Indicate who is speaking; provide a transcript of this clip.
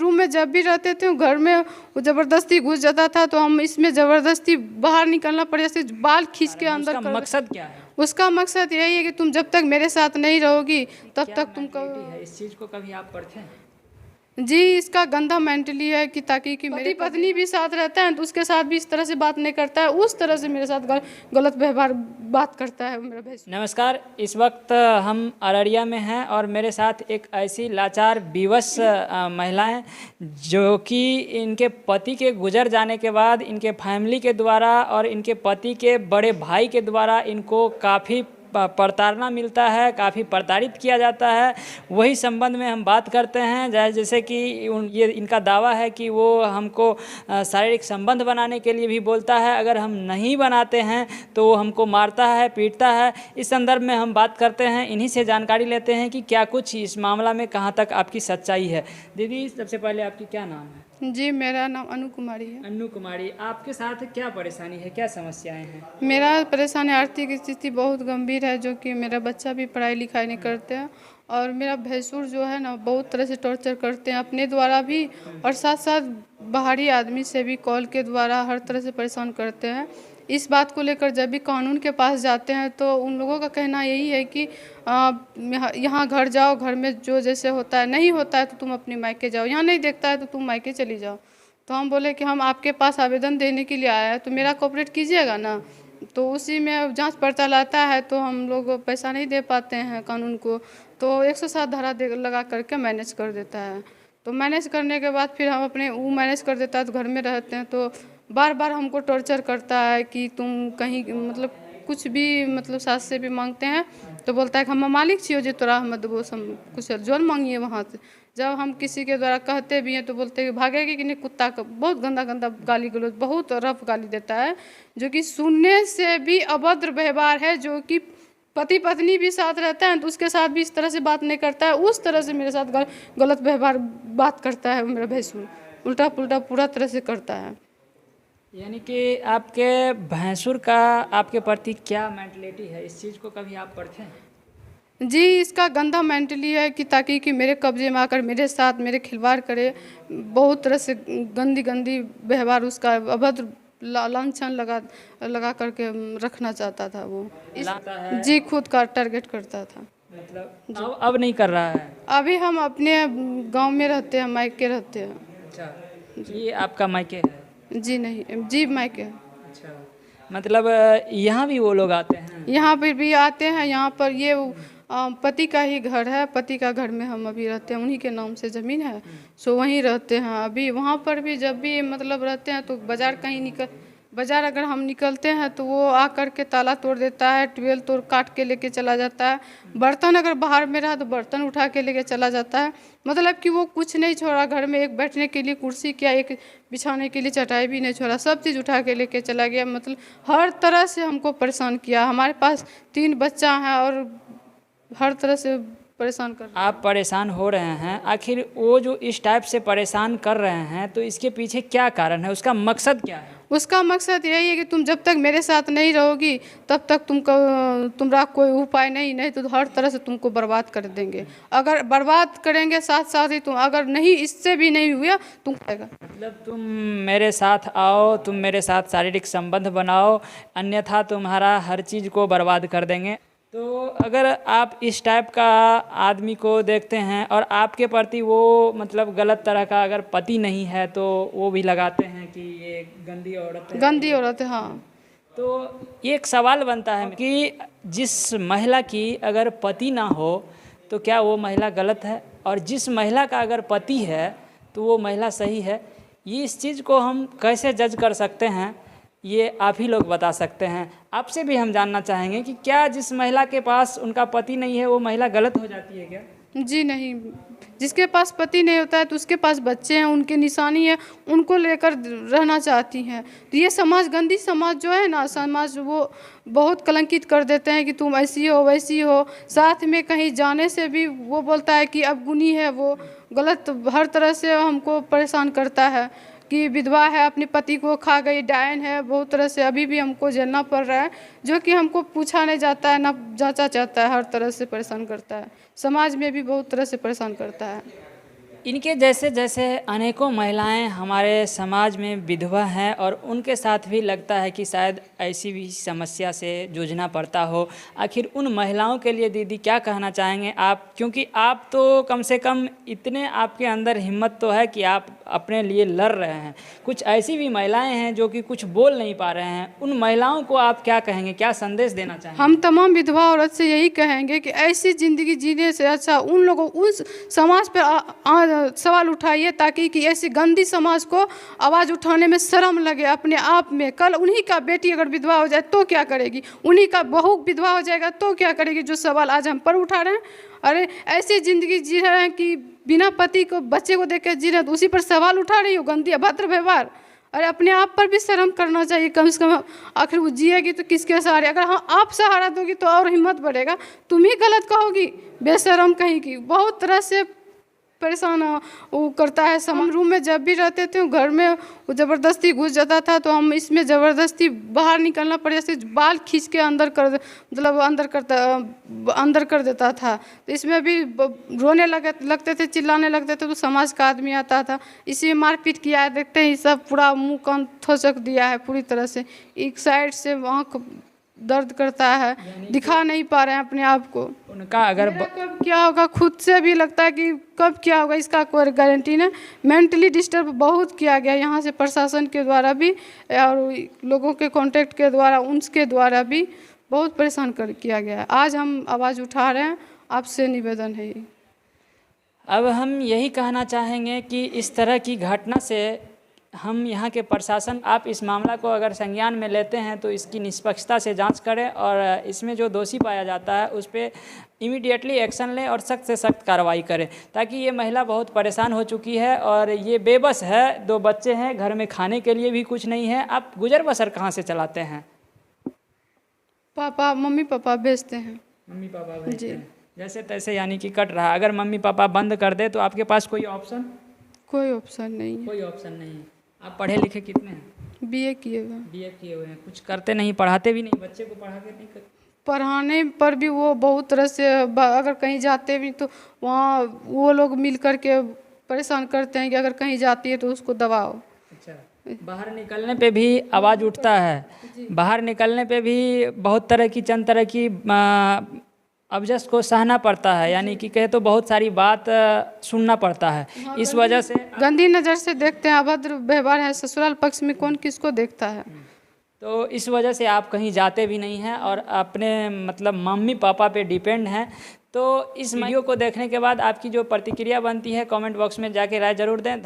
Speaker 1: Room में जब भी रहते थे घर में वो ज़बरदस्ती घुस जाता था, तो हम इसमें ज़बरदस्ती बाहर निकलना पड़ जाता, बाल खींच के अंदर
Speaker 2: उसका मकसद क्या है?
Speaker 1: उसका मकसद यही है कि तुम जब तक मेरे साथ नहीं रहोगी तब
Speaker 2: क्या
Speaker 1: तक तुम
Speaker 2: मेंटालिटी है इस चीज़ को कभी आप पढ़ते हैं?
Speaker 1: जी, इसका गंदा मेंटली है कि ताकि कि मेरी पत्नी भी साथ रहता है तो उसके साथ भी इस तरह से बात नहीं करता है, उस तरह से मेरे साथ गलत व्यवहार बात करता है मेरा भाई।
Speaker 2: नमस्कार, इस वक्त हम अररिया में हैं और मेरे साथ एक ऐसी लाचार विवश महिला हैं जो कि इनके पति के गुजर जाने के बाद इनके फैमिली के द्वारा और इनके पति के बड़े भाई के द्वारा इनको काफ़ी प्रताड़ना मिलता है, काफ़ी प्रताड़ित किया जाता है। वही संबंध में हम बात करते हैं, जैसे कि ये इनका दावा है कि वो हमको शारीरिक संबंध बनाने के लिए भी बोलता है, अगर हम नहीं बनाते हैं तो वो हमको मारता है, पीटता है। इस संदर्भ में हम बात करते हैं, इन्हीं से जानकारी लेते हैं कि क्या कुछ इस मामला में कहाँ तक आपकी सच्चाई है। दीदी, सबसे पहले आपकी क्या नाम है?
Speaker 1: जी, मेरा नाम अनु कुमारी है।
Speaker 2: अनु कुमारी, आपके साथ क्या परेशानी है, क्या समस्याएं हैं?
Speaker 1: मेरा परेशानी आर्थिक स्थिति बहुत गंभीर है, जो कि मेरा बच्चा भी पढ़ाई लिखाई नहीं करते हैं और मेरा भैंसुर जो है ना बहुत तरह से टॉर्चर करते हैं अपने द्वारा भी और साथ साथ बाहरी आदमी से भी कॉल के द्वारा हर तरह से परेशान करते हैं। इस बात को लेकर जब भी कानून के पास जाते हैं तो उन लोगों का कहना यही है कि यहाँ घर जाओ, घर में जो जैसे होता है, नहीं होता है तो तुम अपने मायके जाओ, यहाँ नहीं देखता है तो तुम मायके चली जाओ। तो हम बोले कि हम आपके पास आवेदन देने के लिए आए हैं तो मेरा कोऑपरेट कीजिएगा ना। तो उसी में जांच पड़ताल आता है तो हम लोग पैसा नहीं दे पाते हैं कानून को, तो 107 धारा लगा करके मैनेज कर देता है। तो मैनेज करने के बाद फिर हम अपने वो मैनेज कर देता है तो घर में रहते हैं तो बार बार हमको टॉर्चर करता है कि तुम कहीं मतलब कुछ भी मतलब सास से भी मांगते हैं तो बोलता है कि हम मालिक छियो जो तोरा हम देबो, कुछ जोन मांगिए वहाँ से। जब हम किसी के द्वारा कहते भी हैं तो बोलते हैं भागेगी कि नहीं, कुत्ता का बहुत गंदा गंदा गाली गलौज, बहुत रफ गाली देता है जो कि सुनने से भी अभद्र व्यवहार है। जो कि पति पत्नी भी साथ रहता है तो उसके साथ भी इस तरह से बात नहीं करता है, उस तरह से मेरे साथ गलत व्यवहार बात करता है मेरा भैंसुर, उल्टा पुल्टा पूरा तरह से करता है।
Speaker 2: यानी कि आपके भैंसुर का आपके प्रति क्या मेंटलिटी है, इस चीज़ को कभी आप पढ़ते हैं?
Speaker 1: जी, इसका गंदा मेंटली है कि ताकि कि मेरे कब्जे में आकर मेरे साथ मेरे खिलवाड़ करे, बहुत तरह से गंदी गंदी व्यवहार उसका अभद्र लांछन लगा करके रखना चाहता था वो। जी, खुद का टारगेट करता था।
Speaker 2: मतलब अब नहीं कर रहा है?
Speaker 1: अभी हम अपने गांव में रहते हैं, मायके रहते हैं।
Speaker 2: अच्छा, ये आपका मायके है?
Speaker 1: जी नहीं, जी मायके।
Speaker 2: अच्छा, मतलब यहाँ भी वो लोग आते हैं?
Speaker 1: यहाँ पर भी आते हैं, यहाँ पर ये पति का ही घर है, पति का घर में हम अभी रहते हैं, उन्हीं के नाम से ज़मीन है, सो वहीं रहते हैं अभी। वहाँ पर भी जब भी मतलब रहते हैं तो बाज़ार अगर हम निकलते हैं तो वो आकर के ताला तोड़ देता है, ट्यूबवेल तोड़ काट के लेके चला जाता है। बर्तन अगर बाहर में रहा तो बर्तन उठा के लेके चला जाता है, मतलब कि वो कुछ नहीं छोड़ा। घर में एक बैठने के लिए कुर्सी क्या, एक बिछाने के लिए चटाई भी नहीं छोड़ा, सब चीज़ उठा के लेके चला गया। मतलब हर तरह से हमको परेशान किया। हमारे पास 3 बच्चा हैं और हर तरह से परेशान कर।
Speaker 2: आप परेशान हो रहे हैं, आखिर वो जो इस टाइप से परेशान कर रहे हैं तो इसके पीछे क्या कारण है, उसका मकसद क्या है?
Speaker 1: उसका मकसद यही है कि तुम जब तक मेरे साथ नहीं रहोगी तब तक तुम्हारा कोई उपाय नहीं तो हर तरह से तुमको बर्बाद कर देंगे। अगर बर्बाद करेंगे साथ साथ ही तुम, अगर नहीं इससे भी नहीं हुआ तुम कहेगा।
Speaker 2: मतलब तुम मेरे साथ आओ, तुम मेरे साथ शारीरिक संबंध बनाओ, अन्यथा तुम्हारा हर चीज़ को बर्बाद कर देंगे। तो अगर आप इस टाइप का आदमी को देखते हैं और आपके प्रति वो मतलब गलत तरह का अगर पति नहीं है तो वो भी लगाते हैं कि ये गंदी औरत है,
Speaker 1: गंदी औरत है। हाँ,
Speaker 2: तो एक सवाल बनता है कि जिस महिला की अगर पति ना हो तो क्या वो महिला गलत है, और जिस महिला का अगर पति है तो वो महिला सही है? ये इस चीज़ को हम कैसे जज कर सकते हैं, ये आप ही लोग बता सकते हैं। आपसे भी हम जानना चाहेंगे कि क्या जिस महिला के पास उनका पति नहीं है वो महिला गलत हो जाती है क्या?
Speaker 1: जी नहीं, जिसके पास पति नहीं होता है तो उसके पास बच्चे हैं, उनकी निशानी है, उनको लेकर रहना चाहती हैं। तो ये समाज, गंदी समाज जो है ना, समाज वो बहुत कलंकित कर देते हैं कि तुम ऐसी हो वैसी हो। साथ में कहीं जाने से भी वो बोलता है कि अब गुनी है, वो गलत हर तरह से हमको परेशान करता है कि विधवा है, अपने पति को खा गई, डायन है, बहुत तरह से अभी भी हमको झेलना पड़ रहा है, जो कि हमको पूछा नहीं जाता है ना जांचा जाता है। हर तरह से परेशान करता है, समाज में भी बहुत तरह से परेशान करता है।
Speaker 2: इनके जैसे जैसे अनेकों महिलाएं हमारे समाज में विधवा हैं और उनके साथ भी लगता है कि शायद ऐसी भी समस्या से जूझना पड़ता हो। आखिर उन महिलाओं के लिए दीदी क्या कहना चाहेंगे आप, क्योंकि आप तो कम से कम इतने आपके अंदर हिम्मत तो है कि आप अपने लिए लड़ रहे हैं। कुछ ऐसी भी महिलाएं हैं जो कि कुछ बोल नहीं पा रहे हैं, उन महिलाओं को आप क्या कहेंगे, क्या संदेश देना चाहेंगे?
Speaker 1: हम तमाम विधवा औरत से यही कहेंगे कि ऐसी ज़िंदगी जीने से अच्छा उन लोगों उस समाज पर सवाल उठाइए, ताकि कि ऐसी गंदी समाज को आवाज़ उठाने में शर्म लगे अपने आप में। कल उन्हीं का बेटी अगर विधवा हो जाए तो क्या करेगी, उन्हीं का बहू विधवा हो जाएगा तो क्या करेगी, जो सवाल आज हम पर उठा रहे हैं। अरे ऐसी ज़िंदगी जी रहे हैं कि बिना पति को बच्चे को देख कर जी रहे हैं, तो उसी पर सवाल उठा रही हो, गंदी अभद्र व्यवहार। अरे अपने आप पर भी शर्म करना चाहिए कम से कम। आखिर वो जिएगी तो किसके सहारे, अगर हाँ आप सहारा दोगी तो और हिम्मत बढ़ेगा, तुम ही गलत कहोगी, बेशरम कहीं की। बहुत तरह से परेशान वो करता है। हम रूम में जब भी रहते थे घर में वो ज़बरदस्ती घुस जाता था, तो हम इसमें ज़बरदस्ती बाहर निकलना पड़े, जैसे बाल खींच के अंदर कर देता था। तो इसमें भी रोने लगते थे, चिल्लाने लगते थे, तो समाज का आदमी आता था, इसी में मारपीट किया है। देखते ही सब पूरा मुंह कान थोचक दिया है पूरी तरह से, एक साइड से आँख दर्द करता है, दिखा नहीं पा रहे हैं अपने आप को।
Speaker 2: उनका अगर
Speaker 1: कब क्या होगा खुद से भी लगता है कि कब क्या होगा, इसका कोई गारंटी नहीं। मेंटली डिस्टर्ब बहुत किया गया यहाँ से, प्रशासन के द्वारा भी और लोगों के कांटेक्ट के द्वारा, उनके द्वारा भी बहुत परेशान किया गया है। आज हम आवाज़ उठा रहे हैं, आपसे निवेदन है।
Speaker 2: अब हम यही कहना चाहेंगे कि इस तरह की घटना से हम यहाँ के प्रशासन, आप इस मामला को अगर संज्ञान में लेते हैं तो इसकी निष्पक्षता से जांच करें और इसमें जो दोषी पाया जाता है उस पर इमीडिएटली एक्शन लें और सख्त से सख्त कार्रवाई करें, ताकि ये महिला बहुत परेशान हो चुकी है और ये बेबस है। 2 बच्चे हैं, घर में खाने के लिए भी कुछ नहीं है। आप गुजर बसर कहाँ से चलाते हैं?
Speaker 1: मम्मी पापा भेजते हैं।
Speaker 2: मम्मी पापा भेजते हैं, जैसे तैसे यानी कि कट रहा। अगर मम्मी पापा बंद कर दे तो आपके पास कोई ऑप्शन?
Speaker 1: कोई ऑप्शन नहीं है।
Speaker 2: कोई ऑप्शन नहीं है। आप पढ़े लिखे कितने हैं?
Speaker 1: बीए किए हुए।
Speaker 2: बीए किए हुए हैं। कुछ करते नहीं, पढ़ाते भी नहीं, बच्चे को पढ़ा के नहीं करते?
Speaker 1: पढ़ाने पर भी वो बहुत तरह से, अगर कहीं जाते भी तो वहाँ वो लोग मिल कर के परेशान करते हैं कि अगर कहीं जाती है तो उसको दबाओ।
Speaker 2: अच्छा, बाहर निकलने पे भी आवाज़ उठता है, बाहर निकलने पे भी बहुत तरह की चंद तरह की अबजस को सहना पड़ता है, यानी कि कहे तो बहुत सारी बात सुनना पड़ता है। इस वजह से
Speaker 1: गंदी नज़र से देखते हैं, अभद्र व्यवहार है। ससुराल पक्ष में कौन किसको देखता है।
Speaker 2: तो इस वजह से आप कहीं जाते भी नहीं हैं और अपने मतलब मम्मी पापा पे डिपेंड हैं। तो इस वीडियो को देखने के बाद आपकी जो प्रतिक्रिया बनती है कमेंट बॉक्स में जाके राय ज़रूर दें।